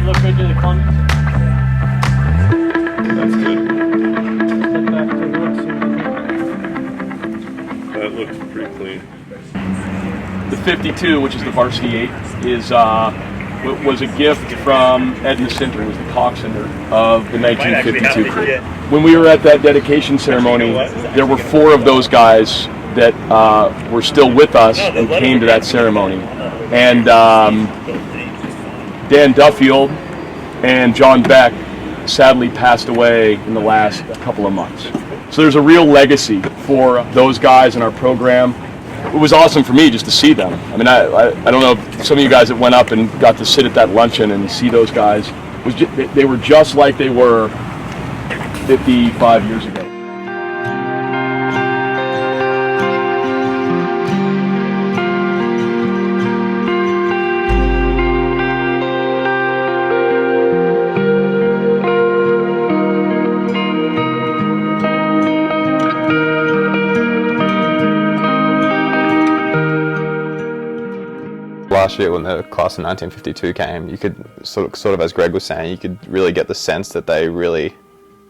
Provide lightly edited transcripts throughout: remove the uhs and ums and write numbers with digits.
Look good to the corners. That's good. Step back, take a look, see That looks pretty clean. The 52, which is the varsity 8, was a gift from Ed Nacinter, was the coxswain of the 1952 crew. When we were at that dedication ceremony, there were 4 of those guys that were still with us and came to that ceremony. And Dan Duffield and John Beck sadly passed away in the last couple of months. So there's a real legacy for those guys in our program. It was awesome for me just to see them. I mean, I don't know if some of you guys that went up and got to sit at that luncheon and see those guys, they were just like they were 55 years ago. Last year when the class of 1952 came, you could sort of, as Greg was saying, you could really get the sense that they really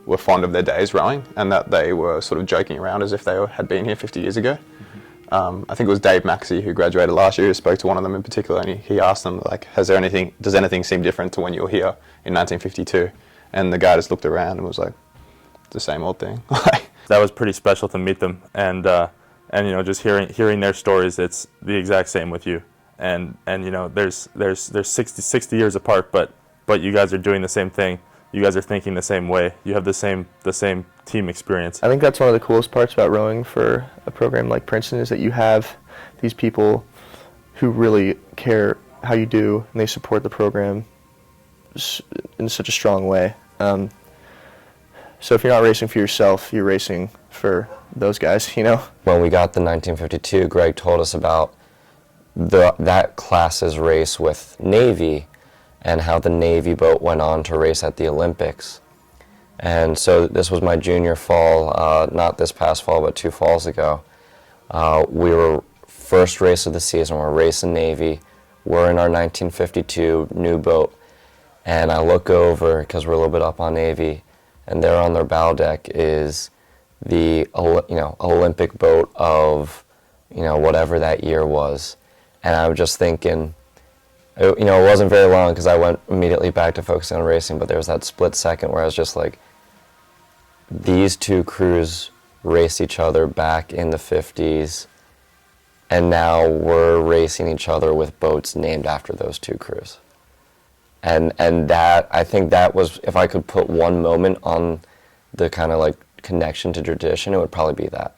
were fond of their days rowing and that they were sort of joking around as if they had been here 50 years ago. I think it was Dave Maxey who graduated last year who spoke to one of them in particular, and he asked them, like, does anything seem different to when you were here in 1952? And the guy just looked around and was like, the same old thing. That was pretty special to meet them, and you know, just hearing their stories, it's the exact same with you. And you know, there's 60 years apart, but you guys are doing the same thing. You guys are thinking the same way. You have the same team experience. I think that's one of the coolest parts about rowing for a program like Princeton is that you have these people who really care how you do, and they support the program in such a strong way. So if you're not racing for yourself, you're racing for those guys, you know? When we got the 1952, Greg told us about that class's race with Navy and how the Navy boat went on to race at the Olympics. And so this was my junior fall, not this past fall, but 2 falls ago. We were first race of the season, we're racing Navy, we're in our 1952 new boat, and I look over, because we're a little bit up on Navy, and there on their bow deck is the Olympic boat of whatever that year was. And I was just thinking, it wasn't very long because I went immediately back to focusing on racing, but there was that split second where I was just like, these 2 crews raced each other back in the 50s, and now we're racing each other with boats named after those 2 crews. And that, I think that was, if I could put one moment on the kind of like connection to tradition, it would probably be that.